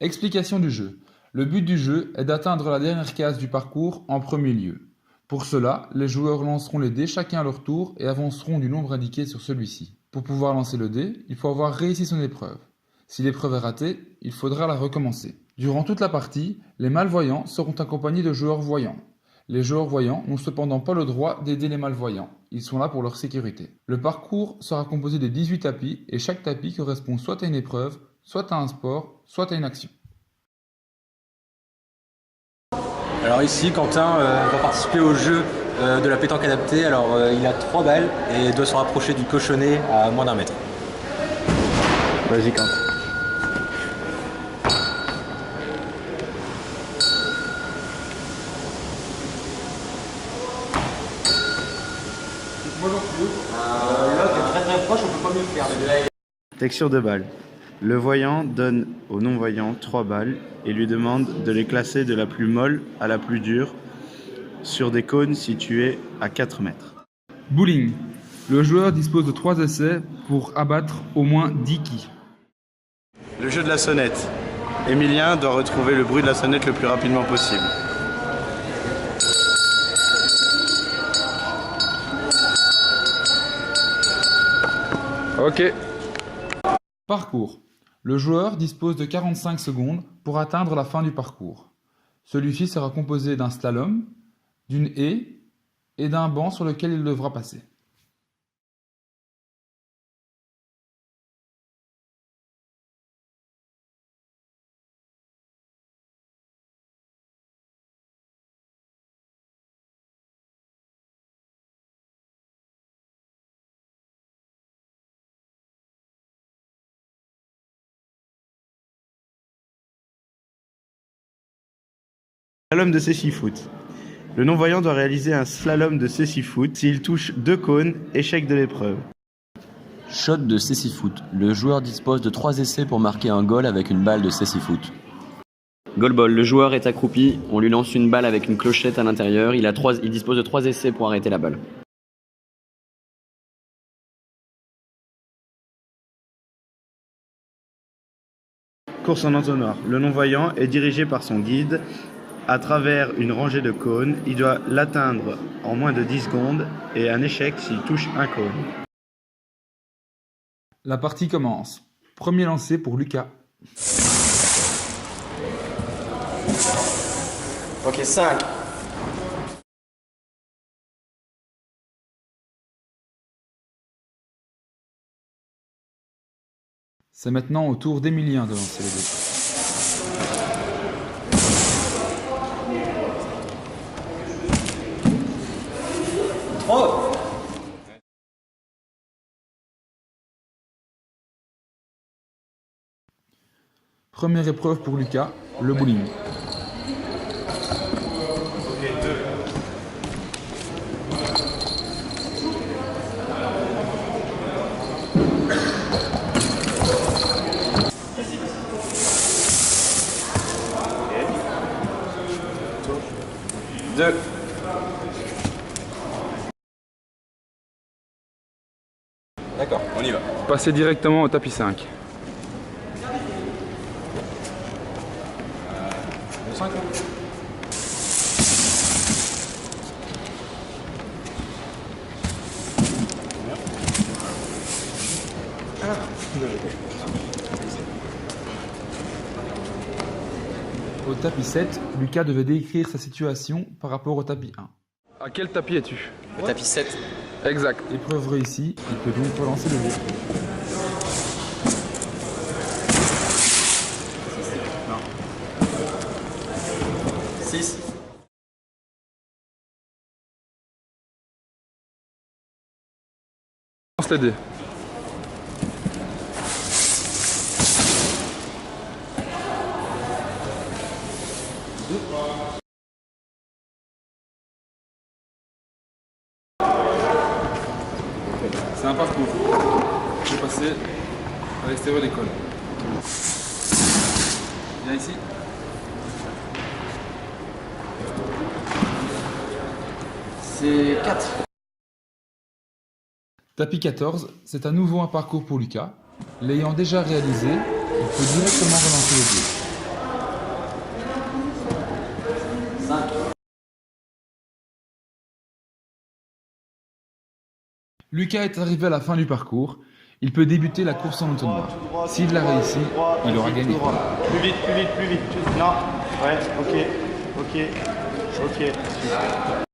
Explication du jeu. Le but du jeu est d'atteindre la dernière case du parcours en premier lieu. Pour cela, les joueurs lanceront les dés chacun à leur tour et avanceront du nombre indiqué sur celui-ci. Pour pouvoir lancer le dé, il faut avoir réussi son épreuve. Si l'épreuve est ratée, il faudra la recommencer. Durant toute la partie, les malvoyants seront accompagnés de joueurs voyants. Les joueurs voyants n'ont cependant pas le droit d'aider les malvoyants, ils sont là pour leur sécurité. Le parcours sera composé de 18 tapis et chaque tapis correspond soit à une épreuve, soit à un sport, soit à une action. Alors ici, Quentin va participer au jeu de la pétanque adaptée. Alors il a 3 balles et doit se rapprocher du cochonnet à moins d'1 mètre. Vas-y Quentin. Là, t'es très proche, on peut pas mieux faire. Texture de balles. Le voyant donne au non-voyant 3 balles et lui demande de les classer de la plus molle à la plus dure sur des cônes situés à 4 mètres. Bowling. Le joueur dispose de 3 essais pour abattre au moins 10 quilles. Le jeu de la sonnette. Emilien doit retrouver le bruit de la sonnette le plus rapidement possible. Ok. Parcours. Le joueur dispose de 45 secondes pour atteindre la fin du parcours. Celui-ci sera composé d'un slalom, d'une haie et d'un banc sur lequel il devra passer. Slalom de cécifoot. Le non-voyant doit réaliser un slalom de cécifoot. S'il touche 2 cônes, échec de l'épreuve. Shot de cécifoot. Le joueur dispose de 3 essais pour marquer un goal avec une balle de cécifoot. Goalball. Le joueur est accroupi, on lui lance une balle avec une clochette à l'intérieur. Il dispose de 3 essais pour arrêter la balle. Course en entonnoir. Le non-voyant est dirigé par son guide à travers une rangée de cônes. Il doit l'atteindre en moins de 10 secondes et un échec s'il touche un cône. La partie commence. Premier lancer pour Lucas. Ok, 5. C'est maintenant au tour d'Emilien de lancer les dés. Première épreuve pour Lucas, le bowling. Deux. D'accord, on y va. Passez directement au tapis 5. 5. Au tapis 7, Lucas devait décrire sa situation par rapport au tapis 1. À quel tapis es-tu? Le tapis 7. Exact. Épreuve réussie, il peut donc relancer le jeu. Non. 6. Lance les dés. C'est un parcours. Il faut passer à l'extérieur de l'école. Viens ici. C'est 4. Tapis 14, c'est à nouveau un parcours pour Lucas. L'ayant déjà réalisé, il peut directement relancer le jeu. Lucas est arrivé à la fin du parcours. Il peut débuter la course en entonnoir. S'il l'a réussi, il aura gagné. Plus vite, plus vite, plus vite. Non. Ouais, ok. Ok. Ok. Super.